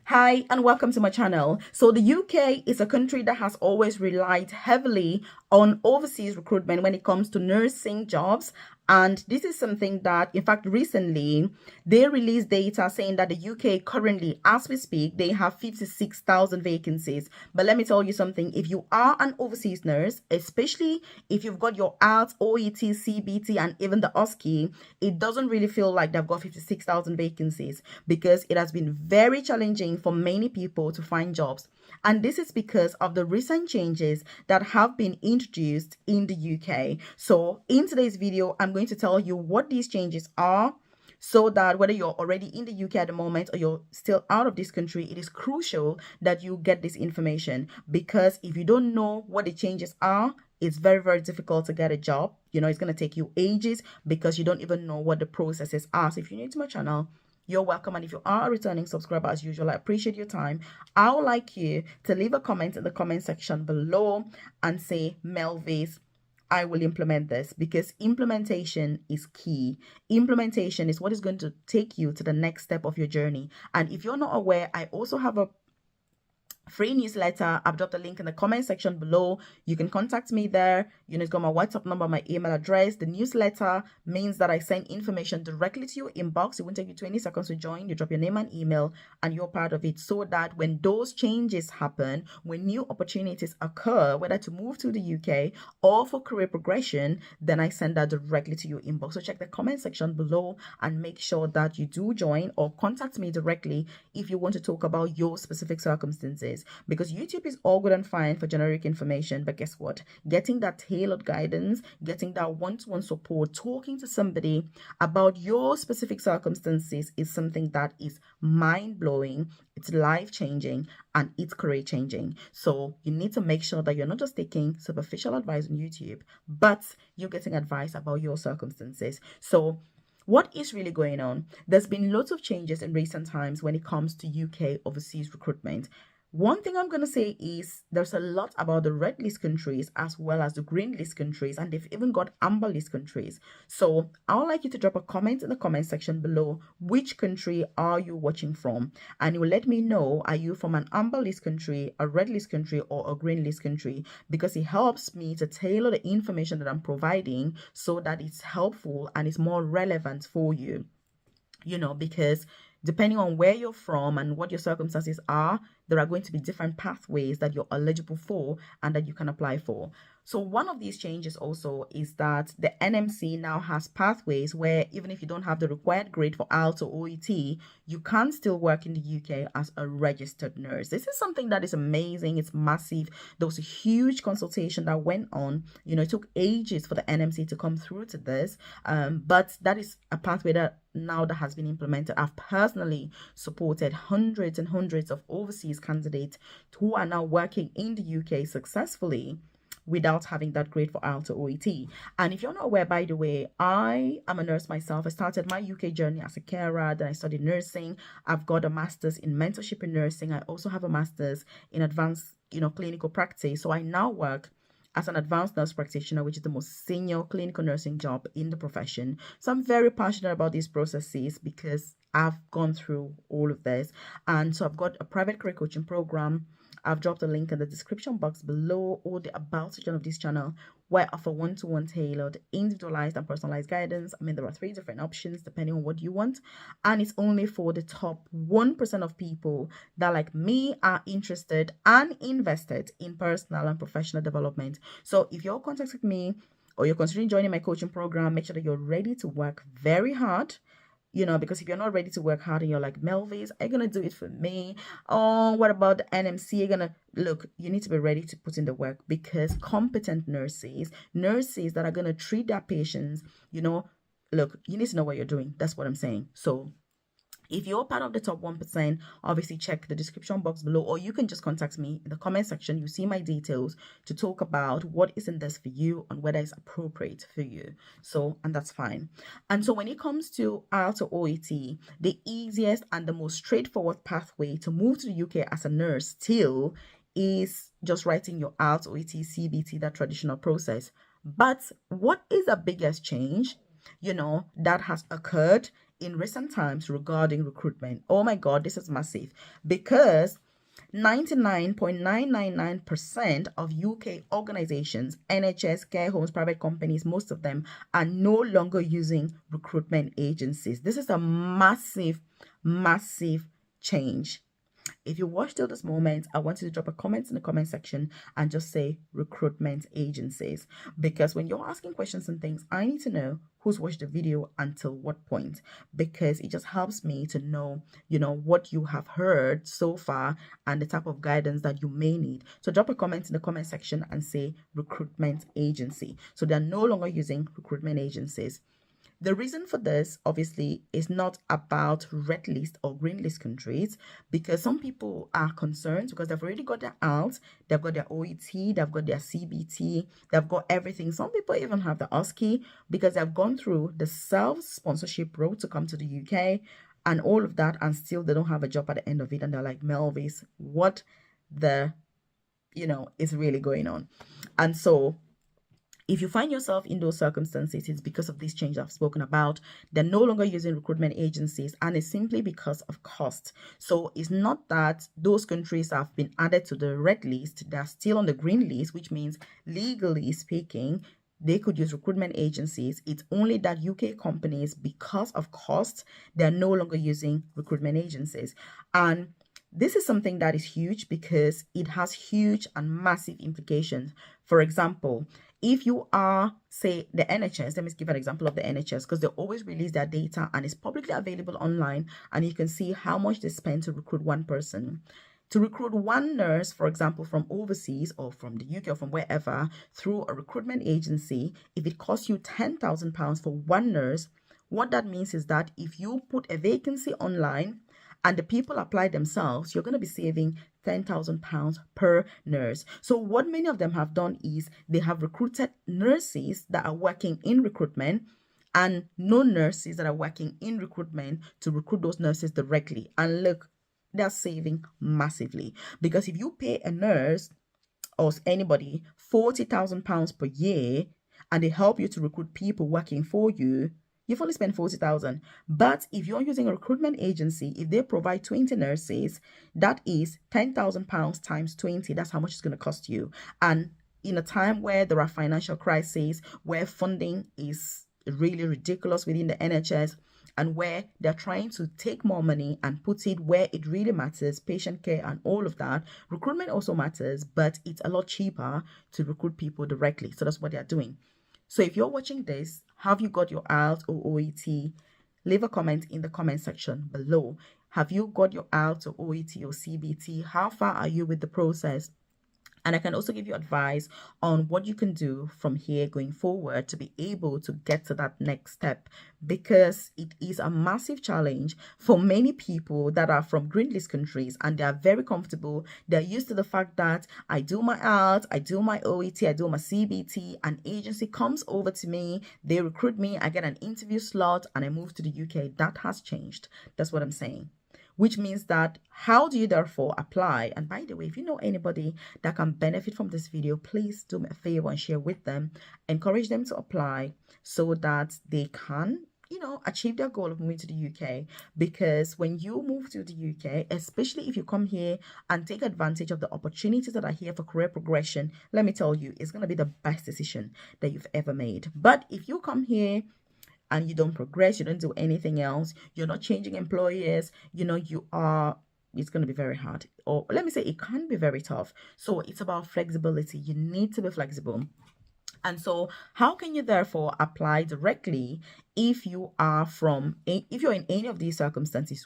Hi and welcome to my channel. So the UK is a country that has always relied heavily on overseas recruitment when it comes to nursing jobs. And this is something that, in fact, recently they released data saying that the UK currently, as we speak, they have 56,000 vacancies. But let me tell you something, if you are an overseas nurse, especially if you've got your ALT, OET, CBT, and even the OSCE, it doesn't really feel like they've got 56,000 vacancies because it has been very challenging for many people to find jobs. And this is because of the recent changes that have been introduced in the UK. So in today's video, I'm going to tell you what these changes are so that whether you're already in the UK at the moment or you're still out of this country, it is crucial that you get this information, because if you don't know what the changes are, it's very, very difficult to get a job. It's going to take you ages because you don't even know what the processes are. So if you're new to my channel, you're welcome. And if you are a returning subscriber, as usual, I appreciate your time. I would like you to leave a comment in the comment section below and say, Melvis, I will implement this, because implementation is key. Implementation is what is going to take you to the next step of your journey. And if you're not aware, I also have a free newsletter. I've dropped a link in the comment section below. You can contact me there. It's got my WhatsApp number, my email address. The newsletter means that I send information directly to your inbox. It won't take you 20 seconds to join. You drop your name and email and you're part of it, so that when those changes happen, when new opportunities occur, whether to move to the UK or for career progression, then I send that directly to your inbox. So check the comment section below and make sure that you do join, or contact me directly if you want to talk about your specific circumstances. Because YouTube is all good and fine for generic information, but guess what? Getting that tailored guidance, getting that one-to-one support, talking to somebody about your specific circumstances is something that is mind-blowing, it's life-changing, and it's career-changing. So you need to make sure that you're not just taking superficial advice on YouTube, but you're getting advice about your circumstances. So what is really going on? There's been lots of changes in recent times when it comes to UK overseas recruitment. One thing I'm going to say is there's a lot about the red list countries as well as the green list countries, and they've even got amber list countries. So I would like you to drop a comment in the comment section below. Which country are you watching from? And you will let me know, are you from an amber list country, a red list country, or a green list country? Because it helps me to tailor the information that I'm providing so that it's helpful and it's more relevant for you. Because depending on where you're from and what your circumstances are, there are going to be different pathways that you're eligible for and that you can apply for. So one of these changes also is that the NMC now has pathways where even if you don't have the required grade for IELTS or OET, you can still work in the UK as a registered nurse. This is something that is amazing. It's massive. There was a huge consultation that went on. It took ages for the NMC to come through to this, but that is a pathway that now that has been implemented. I've personally supported hundreds and hundreds of overseas candidates who are now working in the UK successfully without having that grade for IELTS or OET. And if you're not aware, by the way, I am a nurse myself. I started my UK journey as a carer, then I studied nursing. I've got a master's in mentorship in nursing. I also have a master's in advanced, clinical practice. So I now work as an advanced nurse practitioner, which is the most senior clinical nursing job in the profession. So I'm very passionate about these processes because I've gone through all of this. And so I've got a private career coaching program. I've dropped a link in the description box below, or the about section of this channel, where I offer one-to-one tailored, individualized and personalized guidance. There are 3 different options depending on what you want. And it's only for the top 1% of people that, like me, are interested and invested in personal and professional development. So if you're contacting me or you're considering joining my coaching program, make sure that you're ready to work very hard. Because if you're not ready to work hard and you're like, Melvis, are you going to do it for me? Oh, what about the NMC? You're going to look, you need to be ready to put in the work, because competent nurses that are going to treat their patients, look, you need to know what you're doing. That's what I'm saying. So if you're part of the top 1%, obviously check the description box below, or you can just contact me in the comment section. You see my details to talk about what is in this for you and whether it's appropriate for you. So, and that's fine. And so when it comes to IELTS or OET, the easiest and the most straightforward pathway to move to the UK as a nurse still is just writing your IELTS, OET, CBT, that traditional process. But what is the biggest change that has occurred in recent times regarding recruitment. Oh my God, this is massive because 99.999% of UK organizations, NHS, care homes, private companies, most of them are no longer using recruitment agencies. This is a massive, massive change. If you watched till this moment, I want you to drop a comment in the comment section and just say recruitment agencies. Because when you're asking questions and things, I need to know who's watched the video until what point, because it just helps me to know, what you have heard so far and the type of guidance that you may need. So drop a comment in the comment section and say recruitment agency. So they're no longer using recruitment agencies. The reason for this, obviously, is not about red list or green list countries, because some people are concerned because they've already got their out, they've got their OET, they've got their CBT, they've got everything. Some people even have the OSCE because they've gone through the self-sponsorship road to come to the UK and all of that, and still they don't have a job at the end of it. And they're like, Melvis, what the, is really going on? And so if you find yourself in those circumstances, it's because of this change I've spoken about. They're no longer using recruitment agencies, and it's simply because of cost. So it's not that those countries have been added to the red list. They're still on the green list, which means legally speaking, they could use recruitment agencies. It's only that UK companies, because of cost, they're no longer using recruitment agencies. And this is something that is huge because it has huge and massive implications. For example, if you are, say, the NHS, let me give an example of the NHS because they always release their data and it's publicly available online, and you can see how much they spend to recruit one person. To recruit one nurse, for example, from overseas or from the UK or from wherever through a recruitment agency, if it costs you £10,000 for one nurse, what that means is that if you put a vacancy online and the people apply themselves, you're going to be saving £10,000 per nurse. So what many of them have done is they have recruited nurses that are working in recruitment and no nurses that are working in recruitment to recruit those nurses directly. And look, they're saving massively, because if you pay a nurse or anybody £40,000 per year and they help you to recruit people working for you, you've only spent 40,000. But if you're using a recruitment agency, if they provide 20 nurses, that is £10,000 times 20. That's how much it's going to cost you. And in a time where there are financial crises, where funding is really ridiculous within the NHS, and where they're trying to take more money and put it where it really matters, patient care and all of that, recruitment also matters, but it's a lot cheaper to recruit people directly. So that's what they're doing. So if you're watching this, have you got your IELTS or OET? Leave a comment in the comment section below. Have you got your IELTS or OET or CBT? How far are you with the process? And I can also give you advice on what you can do from here going forward to be able to get to that next step, because it is a massive challenge for many people that are from green list countries and they are very comfortable. They're used to the fact that I do my IELTS, I do my OET, I do my CBT, an agency comes over to me, they recruit me, I get an interview slot and I move to the UK. That has changed. That's what I'm saying. Which means that how do you therefore apply? And by the way, if you know anybody that can benefit from this video, please do me a favor and share with them. Encourage them to apply so that they can, achieve their goal of moving to the UK. Because when you move to the UK, especially if you come here and take advantage of the opportunities that are here for career progression, let me tell you, it's going to be the best decision that you've ever made. But if you come here and you don't progress, you don't do anything else, you're not changing employers, it's going to be very hard. Or let me say, it can be very tough. So it's about flexibility. You need to be flexible. And so how can you therefore apply directly if you're in any of these circumstances?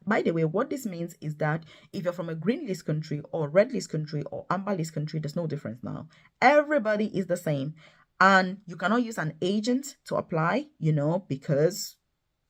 By the way, what this means is that if you're from a green list country or red list country or amber list country, there's no difference now. Everybody is the same. And you cannot use an agent to apply, because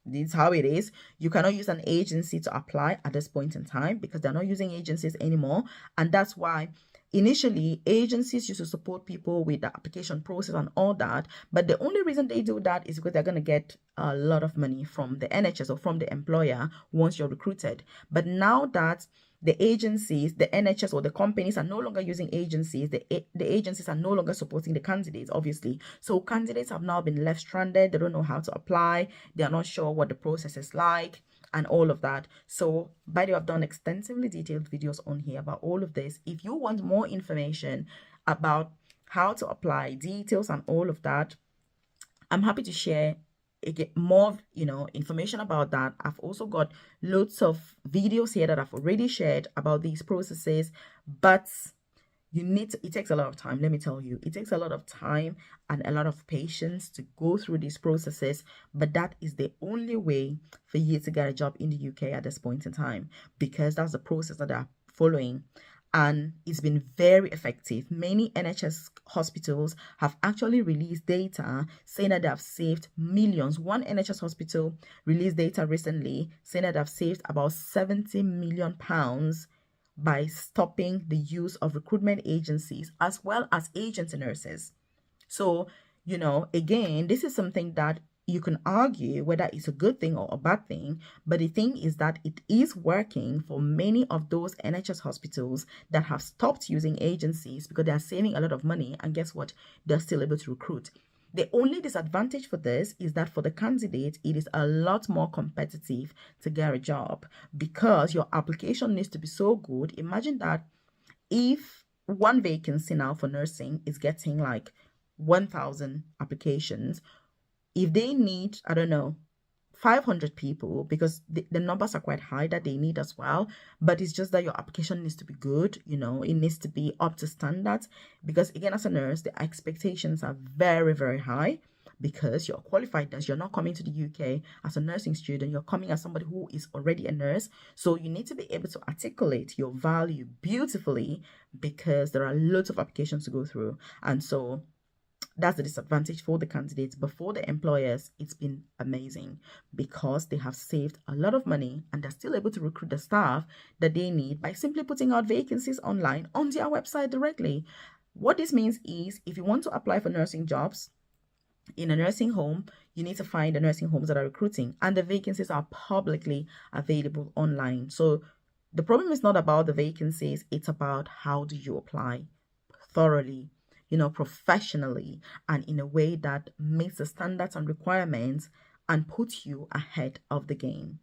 this is how it is. You cannot use an agency to apply at this point in time because they're not using agencies anymore. And that's why initially agencies used to support people with the application process and all that. But the only reason they do that is because they're going to get a lot of money from the NHS or from the employer once you're recruited. But now that the agencies, the NHS or the companies are no longer using agencies. The agencies are no longer supporting the candidates, obviously. So candidates have now been left stranded. They don't know how to apply. They are not sure what the process is like and all of that. So by the way, I've done extensively detailed videos on here about all of this. If you want more information about how to apply, details and all of that, I'm happy to share again more information about that. I've also got loads of videos here that I've already shared about these processes, but it takes a lot of time. Let me tell you, it takes a lot of time and a lot of patience to go through these processes, but that is the only way for you to get a job in the UK at this point in time, because that's the process that they're following. And it's been very effective. Many NHS hospitals have actually released data saying that they have saved millions. One NHS hospital released data recently saying that they've saved about £70 million by stopping the use of recruitment agencies as well as agency nurses. So, again, this is something that you can argue whether it's a good thing or a bad thing, but the thing is that it is working for many of those NHS hospitals that have stopped using agencies because they are saving a lot of money, and guess what? They're still able to recruit. The only disadvantage for this is that for the candidate, it is a lot more competitive to get a job because your application needs to be so good. Imagine that if one vacancy now for nursing is getting like 1,000 applications, if they need, I don't know, 500 people, because the numbers are quite high that they need as well, but it's just that your application needs to be good, it needs to be up to standards, because again, as a nurse, the expectations are very, very high, because you're a qualified nurse. You're not coming to the UK as a nursing student, you're coming as somebody who is already a nurse. So you need to be able to articulate your value beautifully, because there are loads of applications to go through. And so that's the disadvantage for the candidates, but for the employers, it's been amazing because they have saved a lot of money and they're still able to recruit the staff that they need by simply putting out vacancies online on their website directly. What this means is, if you want to apply for nursing jobs in a nursing home, you need to find the nursing homes that are recruiting, and the vacancies are publicly available online. So the problem is not about the vacancies, it's about how do you apply thoroughly, professionally, and in a way that meets the standards and requirements and puts you ahead of the game.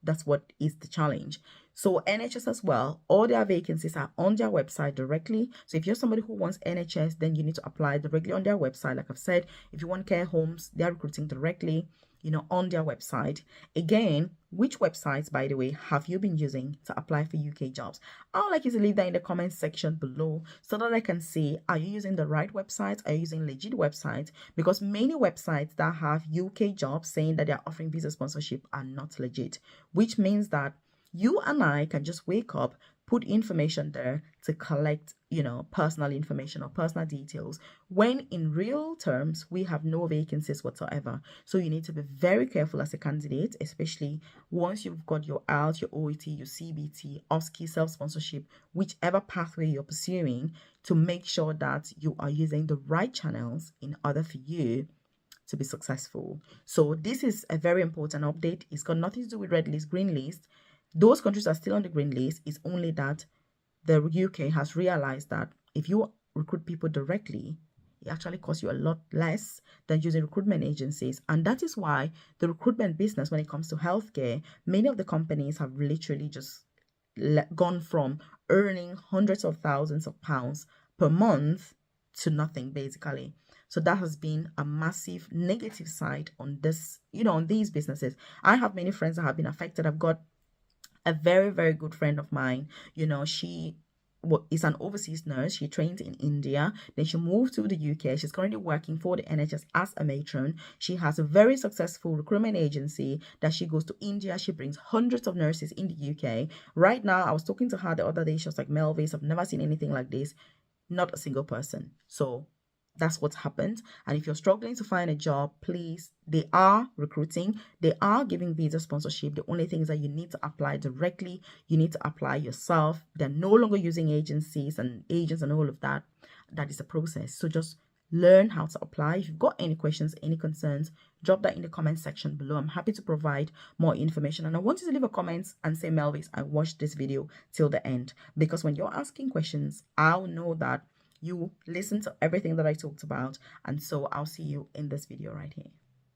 That's what is the challenge. So NHS as well, all their vacancies are on their website directly. So if you're somebody who wants NHS, then you need to apply directly on their website. Like I've said, if you want care homes, they're recruiting directly, on their website. Again, which websites, by the way, have you been using to apply for UK jobs? I would like you to leave that in the comment section below so that I can see, are you using the right websites? Are you using legit websites? Because many websites that have UK jobs saying that they're offering visa sponsorship are not legit, which means that you and I can just wake up, put information there to collect, personal information or personal details, when in real terms, we have no vacancies whatsoever. So you need to be very careful as a candidate, especially once you've got your IELTS, your OET, your CBT, OSCE, self-sponsorship, whichever pathway you're pursuing, to make sure that you are using the right channels in order for you to be successful. So this is a very important update. It's got nothing to do with red list, green list. Those countries are still on the green list. It's only that the UK has realized that if you recruit people directly, it actually costs you a lot less than using recruitment agencies. And that is why the recruitment business, when it comes to healthcare, many of the companies have literally just gone from earning hundreds of thousands of pounds per month to nothing, basically. So that has been a massive negative side on this, on these businesses. I have many friends that have been affected. I've got a very, very good friend of mine, she is an overseas nurse. She trained in India, then she moved to the UK. She's currently working for the NHS as a matron. She has a very successful recruitment agency that she goes to India. She brings hundreds of nurses in the UK. Right now, I was talking to her the other day. She was like, Melvis, I've never seen anything like this. Not a single person. So that's what's happened. And if you're struggling to find a job, please, they are recruiting. They are giving visa sponsorship. The only thing is that you need to apply directly. You need to apply yourself. They're no longer using agencies and agents and all of that. That is the process. So just learn how to apply. If you've got any questions, any concerns, drop that in the comment section below. I'm happy to provide more information. And I want you to leave a comment and say, Melvis, I watched this video till the end, because when you're asking questions, I'll know that you listen to everything that I talked about. And so I'll see you in this video right here.